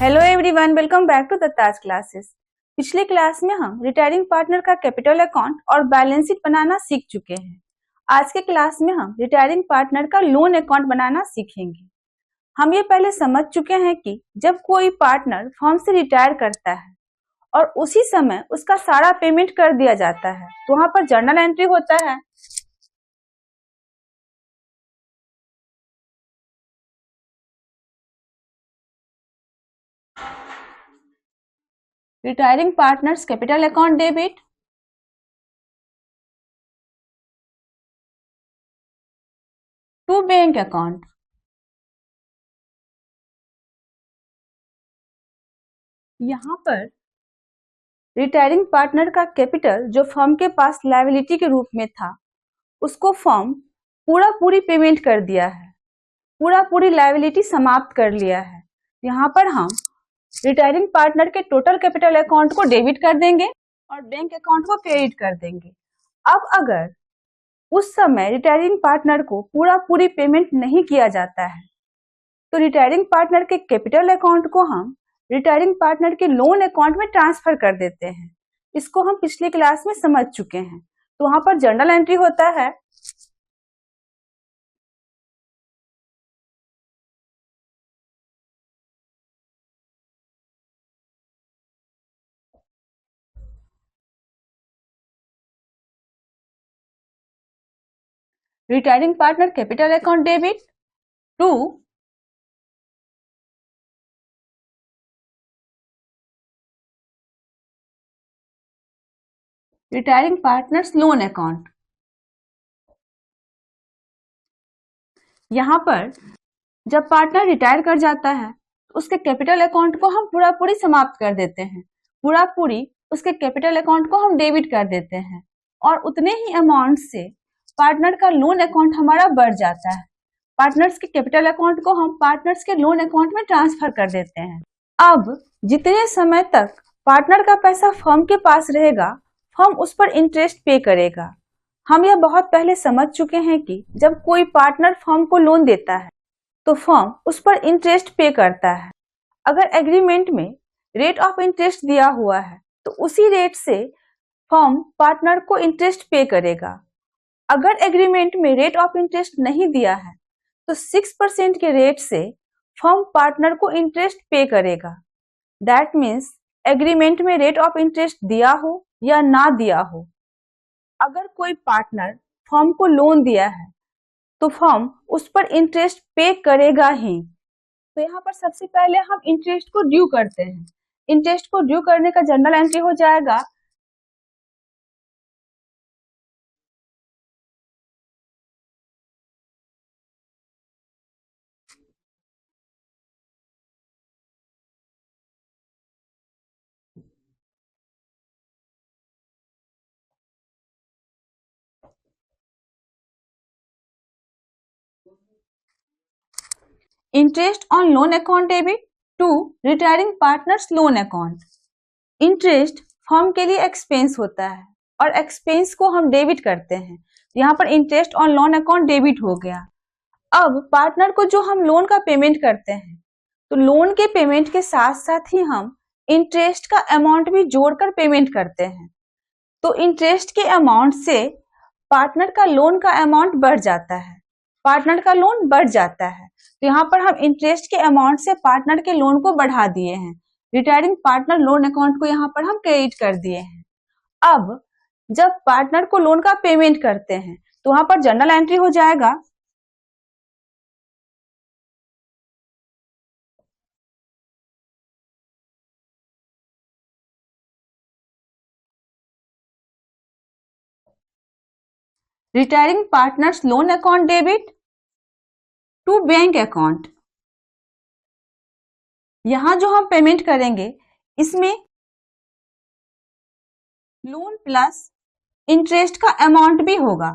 Hello everyone, welcome back to Dutta's classes. पिछले class में हम रिटायरिंग पार्टनर का कैपिटल अकाउंट और बैलेंस शीट बनाना सीख चुके हैं। आज के क्लास में हम रिटायरिंग पार्टनर का लोन अकाउंट बनाना सीखेंगे। हम ये पहले समझ चुके हैं कि जब कोई पार्टनर फर्म से रिटायर करता है और उसी समय उसका सारा पेमेंट कर दिया जाता है तो वहां पर जर्नल एंट्री होता है। Retiring partners capital account debit to bank account. यहाँ पर रिटायरिंग पार्टनर का कैपिटल जो फर्म के पास लायबिलिटी के रूप में था उसको फर्म पूरी पेमेंट कर दिया है, पूरी लायबिलिटी समाप्त कर लिया है। यहाँ पर हम रिटायरिंग पार्टनर के टोटल कैपिटल अकाउंट को डेबिट कर देंगे और बैंक अकाउंट को क्रेडिट कर देंगे। अब अगर उस समय रिटायरिंग पार्टनर को पूरी पेमेंट नहीं किया जाता है तो रिटायरिंग पार्टनर के कैपिटल अकाउंट को हम रिटायरिंग पार्टनर के लोन अकाउंट में ट्रांसफर कर देते हैं। इसको हम पिछले क्लास में समझ चुके हैं। तो वहां पर जर्नल एंट्री होता है। Retiring partner capital account debit to retiring partners loan account. यहाँ पर जब पार्टनर रिटायर कर जाता है तो उसके कैपिटल अकाउंट को हम पूरी समाप्त कर देते हैं, पूरी उसके कैपिटल अकाउंट को हम डेबिट कर देते हैं और उतने ही अमाउंट से पार्टनर का लोन अकाउंट हमारा बढ़ जाता है। पार्टनर्स के कैपिटल अकाउंट को हम पार्टनर्स के लोन अकाउंट में ट्रांसफर कर देते हैं। अब जितने समय तक पार्टनर का पैसा फर्म के पास रहेगा फर्म उस पर इंटरेस्ट पे करेगा। हम यह बहुत पहले समझ चुके हैं कि जब कोई पार्टनर फर्म को लोन देता है तो फर्म उस पर इंटरेस्ट पे करता है। अगर एग्रीमेंट में रेट ऑफ इंटरेस्ट दिया हुआ है तो उसी रेट से फर्म पार्टनर को इंटरेस्ट पे करेगा। अगर एग्रीमेंट में रेट ऑफ इंटरेस्ट नहीं दिया है तो 6% के रेट से फर्म पार्टनर को इंटरेस्ट पे करेगा। दैट मीन्स एग्रीमेंट में रेट ऑफ इंटरेस्ट दिया हो या ना दिया हो, अगर कोई पार्टनर फर्म को लोन दिया है तो फर्म उस पर इंटरेस्ट पे करेगा ही। तो यहाँ पर सबसे पहले हम इंटरेस्ट को ड्यू करते हैं। इंटरेस्ट को ड्यू करने का जर्नल एंट्री हो जाएगा interest on loan account debit to retiring partners loan account. Interest firm के लिए एक्सपेंस होता है और एक्सपेंस को हम डेबिट करते हैं। यहाँ पर interest on loan account debit हो गया। अब पार्टनर को जो हम लोन का पेमेंट करते हैं तो लोन के पेमेंट के साथ साथ ही हम इंटरेस्ट का अमाउंट भी जोड़कर पेमेंट करते हैं। तो इंटरेस्ट के अमाउंट से पार्टनर का लोन का अमाउंट बढ़ जाता है, पार्टनर का लोन बढ़ जाता है। तो यहाँ पर हम इंटरेस्ट के अमाउंट से पार्टनर के लोन को बढ़ा दिए हैं। रिटायरिंग पार्टनर लोन अकाउंट को यहाँ पर हम क्रेडिट कर दिए हैं। अब जब पार्टनर को लोन का पेमेंट करते हैं तो वहां पर जर्नल एंट्री हो जाएगा retiring partners loan account debit to bank account. यहां जो हम पेमेंट करेंगे इसमें लोन प्लस इंटरेस्ट का अमाउंट भी होगा।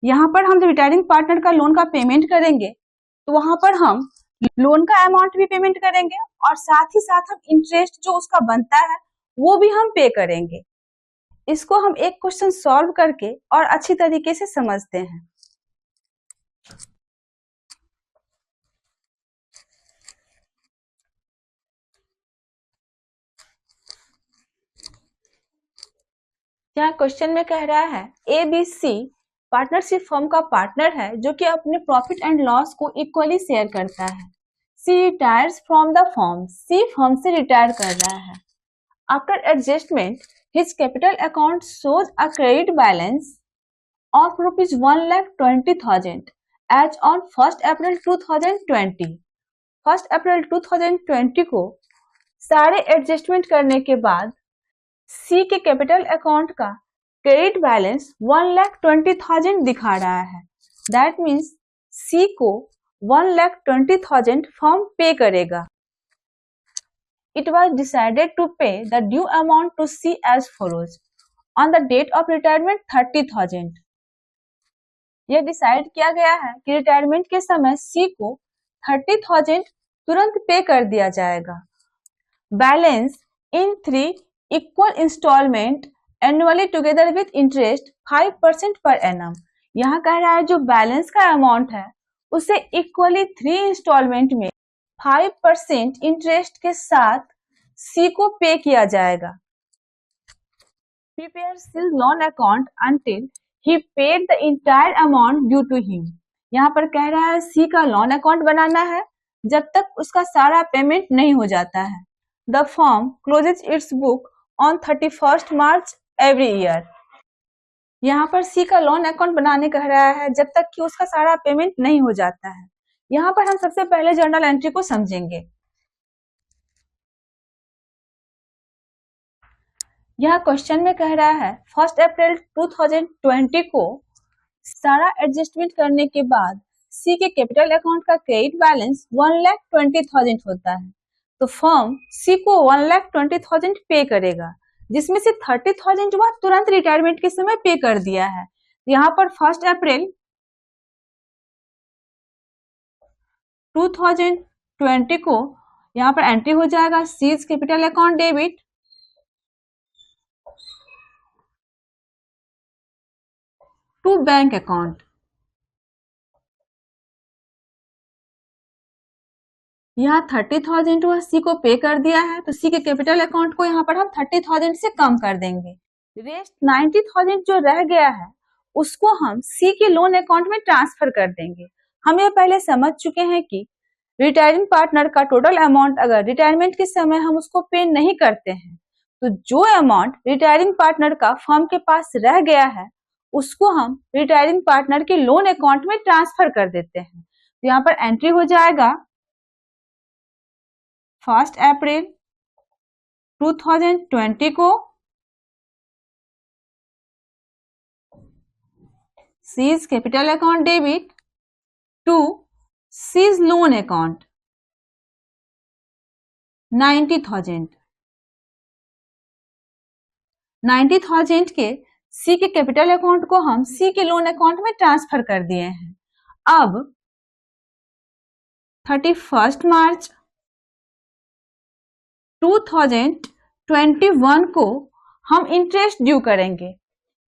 यहाँ पर हम जब रिटायरिंग पार्टनर का लोन का पेमेंट करेंगे तो वहां पर हम लोन का अमाउंट भी पेमेंट करेंगे और साथ ही साथ हम इंटरेस्ट जो उसका बनता है वो भी हम पे करेंगे। इसको हम एक क्वेश्चन सॉल्व करके और अच्छी तरीके से समझते हैं। यहाँ क्वेश्चन में कह रहा है ABC पार्टनरशिप फर्म का पार्टनर है जो कि अपने प्रॉफिट एंड लॉस को इक्वली शेयर करता है। C retires from the firm, C firm से रिटायर कर रहा है। After adjustment his capital account shows a credit balance of rupees 1,20,000 as on 1st April 2020। 1st अप्रैल 2020 को सारे एडजस्टमेंट करने के बाद सी के कैपिटल अकाउंट का क्रेडिट बैलेंस 1,20,000 दिखा रहा है। दैट मीन्स सी को 1,20,000 फर्म पे करेगा। It was decided to pay the due amount to C as follows. On the date of retirement 30,000। यह डिसाइड किया गया है कि रिटायरमेंट के समय सी को 30,000 तुरंत पे कर दिया जाएगा। Balance in 3 equal instalments annually together with interest 5% per annum. यहाँ कह रहा है जो बैलेंस का अमाउंट है उसे इक्वली 3 इंस्टॉलमेंट में 5% इंटरेस्ट के साथ सी को पे किया जाएगा। Prepare seal loan account until he paid the entire amount due to him। यहाँ पर कह रहा है सी का लोन अकाउंट बनाना है जब तक उसका सारा पेमेंट नहीं हो जाता है। The firm closes its book on 31st March every year। यहाँ पर सी का लोन अकाउंट बनाने कह रहा है जब तक कि उसका सारा पेमेंट नहीं हो जाता है। यहाँ पर हम सबसे पहले जर्नल एंट्री को समझेंगे। यह क्वेश्चन में कह रहा है 1 अप्रैल 2020 को सारा एडजस्टमेंट करने के बाद सी के कैपिटल अकाउंट का क्रेडिट बैलेंस 1,20,000 होता है, तो फर्म सी को 1,20,000 पे करेगा, जिसमें से 30,000 वह तुरंत रिटायरमेंट के समय पे कर दिया है। यहाँ पर 1 अप्रैल 2020 को यहाँ पर एंट्री हो जाएगा C's capital account debit to bank account. यहाँ 30,000 वह सी को पे कर दिया है, तो सी के कैपिटल अकाउंट को यहाँ पर हम 30,000 से कम कर देंगे। रेस्ट 90,000 जो रह गया है उसको हम सी के लोन अकाउंट में ट्रांसफर कर देंगे। हम ये पहले समझ चुके हैं कि रिटायरिंग पार्टनर का टोटल अमाउंट अगर रिटायरमेंट के समय हम उसको पे नहीं करते हैं तो जो अमाउंट रिटायरिंग पार्टनर का फर्म के पास रह गया है उसको हम रिटायरिंग पार्टनर के लोन अकाउंट में ट्रांसफर कर देते हैं। तो यहाँ पर एंट्री हो जाएगा 1 अप्रैल 2020 को C's capital account debit to C's loan account 90,000। 90,000 के सी के कैपिटल अकाउंट को हम सी के लोन अकाउंट में ट्रांसफर कर दिए हैं। अब 31 मार्च 2021 को हम इंटरेस्ट ड्यू करेंगे।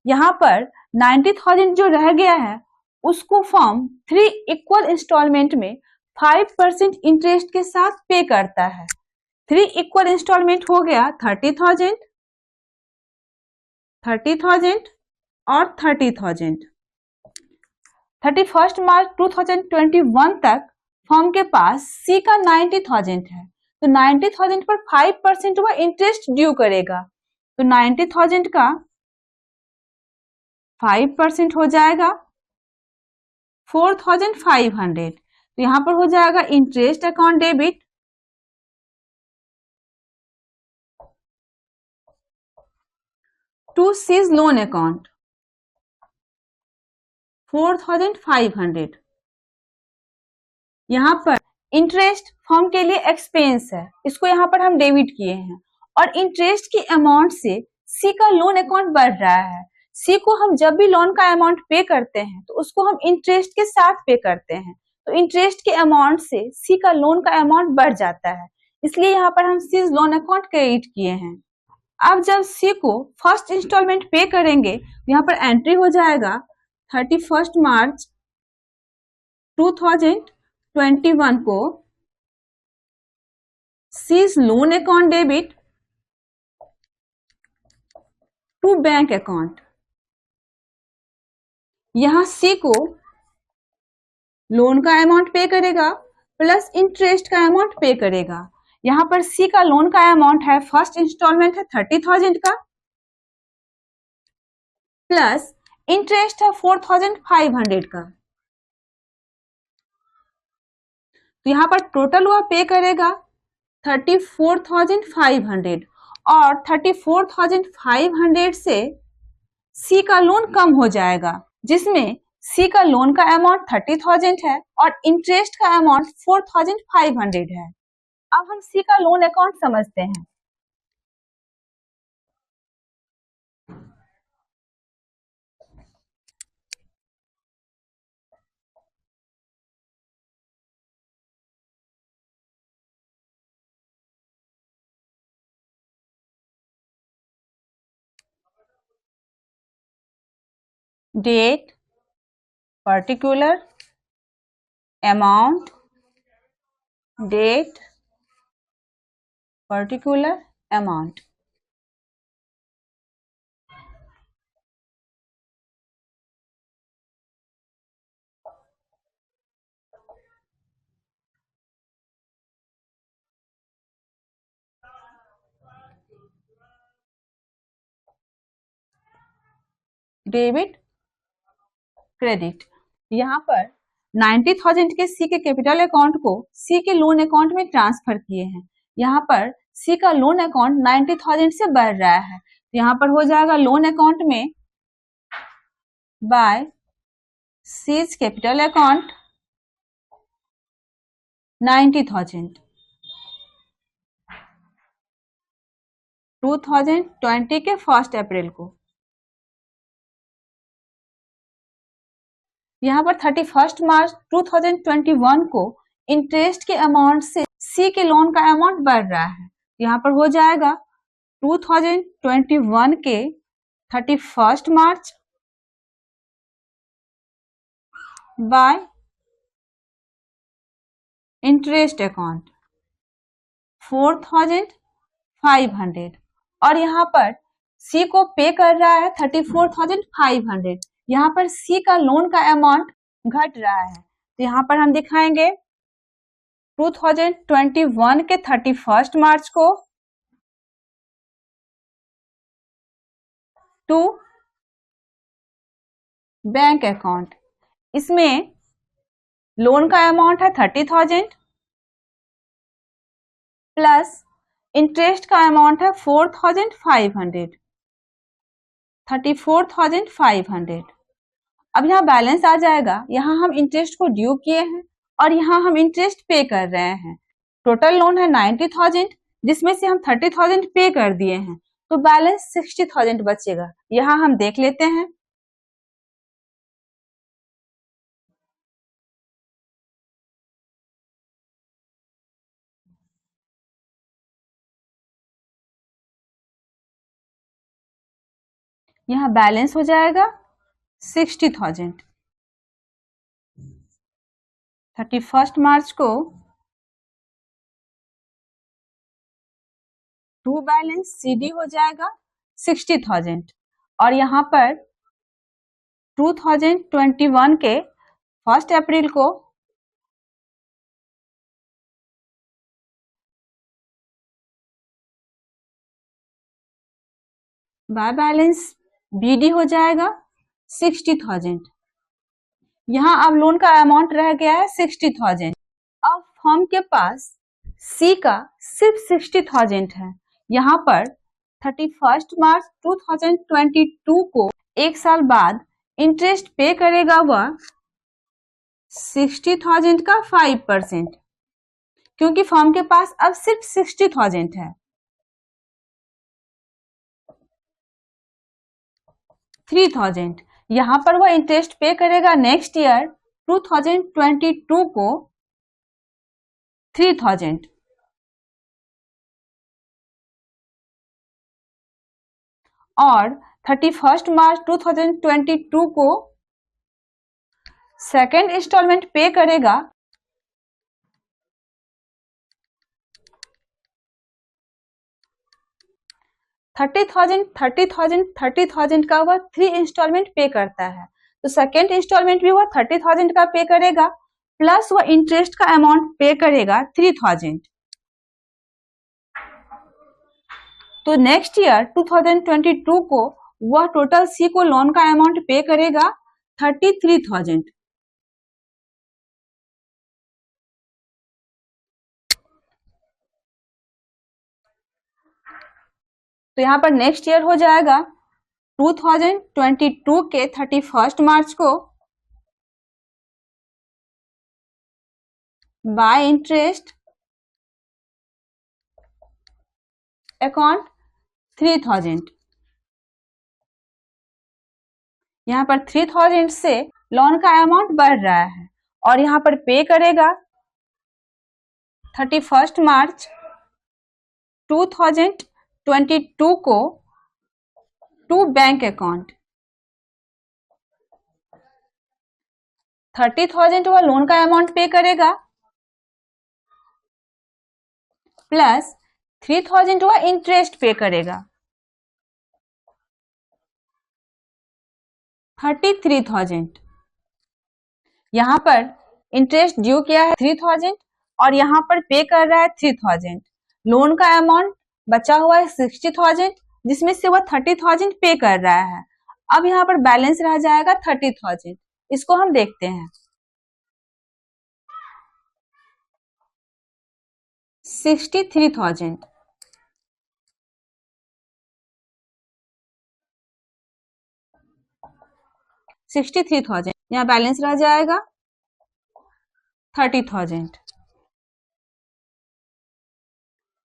यहाँ पर 90,000 जो रह गया है उसको फर्म 3 इक्वल इंस्टॉलमेंट में 5% इंटरेस्ट के साथ पे करता है। 3 इक्वल इंस्टॉलमेंट हो गया 30,000, 30,000 और 30,000। 31 मार्च 2021 तक फर्म के पास सी का 90,000 है, तो 90,000 पर 5% वह इंटरेस्ट ड्यू करेगा, तो 90,000 का 5% हो जाएगा 4,500। तो यहाँ पर हो जाएगा interest account debit to C's loan account 4,500। यहाँ पर इंटरेस्ट फर्म के लिए एक्सपेंस है, इसको यहाँ पर हम डेबिट किए हैं, और इंटरेस्ट की अमाउंट से सी का लोन अकाउंट बढ़ रहा है। सी को हम जब भी लोन का अमाउंट पे करते हैं तो उसको हम इंटरेस्ट के साथ पे करते हैं, तो इंटरेस्ट के अमाउंट से सी का लोन का अमाउंट बढ़ जाता है, इसलिए यहाँ पर हम सी लोन अकाउंट क्रेडिट किए हैं। अब जब सी को फर्स्ट इंस्टॉलमेंट पे करेंगे तो यहाँ पर एंट्री हो जाएगा 31 मार्च 2021 को C's loan account debit to bank account. यहां सी को लोन का अमाउंट पे करेगा प्लस इंटरेस्ट का अमाउंट पे करेगा। यहां पर सी का लोन का अमाउंट है, फर्स्ट इंस्टॉलमेंट है 30,000 का, प्लस इंटरेस्ट है 4,500 का। तो यहां पर टोटल वह पे करेगा 34,500 और 34,500 से सी का लोन कम हो जाएगा, जिसमें सी का लोन का अमाउंट 30,000 है और इंटरेस्ट का अमाउंट 4,500 है। अब हम सी का लोन अकाउंट समझते हैं। Date, particular, amount, date, particular, amount. Debit, credit. यहाँ पर 90,000 के सी के कैपिटल अकाउंट को सी के लोन अकाउंट में ट्रांसफर किए हैं। यहाँ पर सी का लोन अकाउंट 90,000 से बढ़ रहा है, तो यहाँ पर हो जाएगा लोन अकाउंट में बाय सीज कैपिटल अकाउंट 90,000 2020 के 1 अप्रैल को। यहाँ पर 31 मार्च 2021 को इंटरेस्ट के अमाउंट से सी के लोन का अमाउंट बढ़ रहा है, यहाँ पर हो जाएगा 2021 के 31 मार्च बाय इंटरेस्ट अकाउंट 4,500 और यहाँ पर सी को पे कर रहा है 34,500। यहाँ पर सी का लोन का अमाउंट घट रहा है, तो यहाँ पर हम दिखाएंगे 2021 के 31 मार्च को टू बैंक अकाउंट। इसमें लोन का अमाउंट है 30,000 प्लस इंटरेस्ट का अमाउंट है 4,500 34,500। अब यहाँ बैलेंस आ जाएगा, यहाँ हम इंटरेस्ट को ड्यू किए हैं और यहाँ हम इंटरेस्ट पे कर रहे हैं। टोटल लोन है 90,000 जिसमें से हम 30,000 पे कर दिए हैं, तो बैलेंस 60,000 बचेगा। यहाँ हम देख लेते हैं। यहाँ बैलेंस हो जाएगा 60,000। 31 मार्च को टू बैलेंस सीडी हो जाएगा 60,000 और यहाँ पर 2021 के 1 अप्रैल को बाय बैलेंस बीडी हो जाएगा 60,000। यहाँ अब लोन का अमाउंट रह गया है 60,000। अब फर्म के पास सी का सिर्फ 60,000 है। यहाँ पर 31 मार्च 2022 को एक साल बाद इंटरेस्ट पे करेगा वह 60,000 का 5%, क्योंकि फर्म के पास अब सिर्फ 60,000 है। 3,000 यहाँ पर वह इंटरेस्ट पे करेगा नेक्स्ट ईयर 2022 को 3,000 और 31 मार्च 2022 को सेकेंड इंस्टॉलमेंट पे करेगा 30,000 का वह 3 इंस्टॉलमेंट पे करता है, तो सेकेंड इंस्टॉलमेंट भी वह 30,000 का पे करेगा, प्लस वह इंटरेस्ट का अमाउंट पे करेगा 3,000। तो नेक्स्ट ईयर 2022 को वह टोटल सी को लोन का अमाउंट पे करेगा 33,000। तो यहाँ पर नेक्स्ट ईयर हो जाएगा 2022 के 31 मार्च को बाय इंटरेस्ट अकाउंट 3,000। यहाँ पर 3,000 से लोन का अमाउंट बढ़ रहा है और यहाँ पर पे करेगा 31 मार्च 2022 को टू बैंक अकाउंट। 30,000 वह लोन का अमाउंट पे करेगा, प्लस 3,000 वह इंटरेस्ट पे करेगा, 33,000। यहाँ पर इंटरेस्ट ड्यू किया है 3,000 और यहाँ पर पे कर रहा है 3,000। लोन का अमाउंट बचा हुआ है 60,000, जिसमें से वह 30,000 पे कर रहा है। अब यहाँ पर बैलेंस रह जाएगा 30,000। इसको हम देखते हैं। 63,000 63,000 यहाँ बैलेंस रह जाएगा 30,000।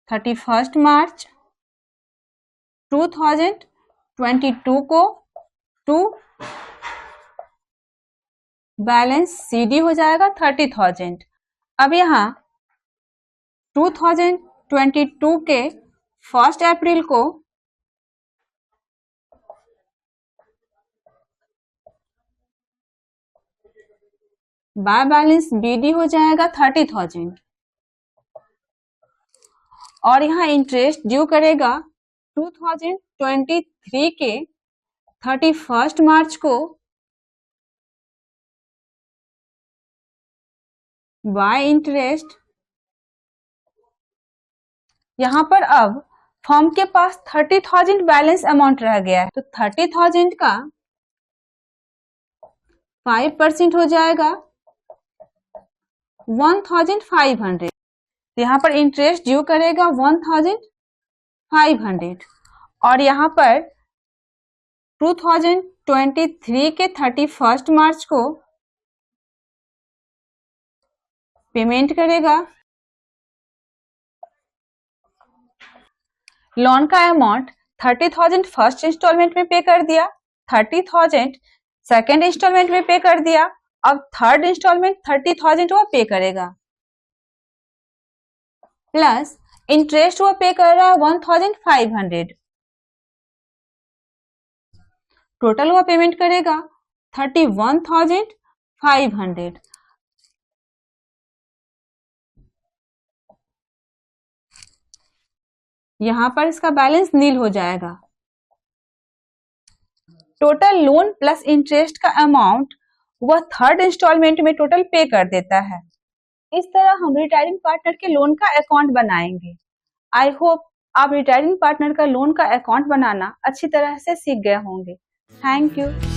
31 मार्च 2022 को टू बैलेंस सीडी हो जाएगा 30,000। अब यहाँ 2022 के 1 अप्रैल को बाय बैलेंस बीडी हो जाएगा 30,000 और यहाँ इंटरेस्ट ड्यू करेगा 2023 के 31 मार्च को बाय इंटरेस्ट। यहाँ पर अब फर्म के पास 30,000 बैलेंस अमाउंट रह गया है, तो 30,000 का 5% हो जाएगा 1,500। यहाँ पर इंटरेस्ट ड्यू करेगा 1,500 और यहाँ पर 2023 के 31 मार्च को पेमेंट करेगा। लोन का अमाउंट 30,000 फर्स्ट इंस्टॉलमेंट में पे कर दिया, 30,000 सेकेंड इंस्टॉलमेंट में पे कर दिया। अब थर्ड इंस्टॉलमेंट 30,000 वो पे करेगा, प्लस इंटरेस्ट वो पे कर रहा है 1,500। टोटल वो पेमेंट करेगा 31,500। यहां पर इसका बैलेंस नील हो जाएगा। टोटल लोन प्लस इंटरेस्ट का अमाउंट वह थर्ड इंस्टॉलमेंट में टोटल पे कर देता है। इस तरह हम रिटायरिंग पार्टनर के लोन का अकाउंट बनाएंगे। आई होप आप रिटायरिंग पार्टनर का लोन का अकाउंट बनाना अच्छी तरह से सीख गए होंगे। Thank you.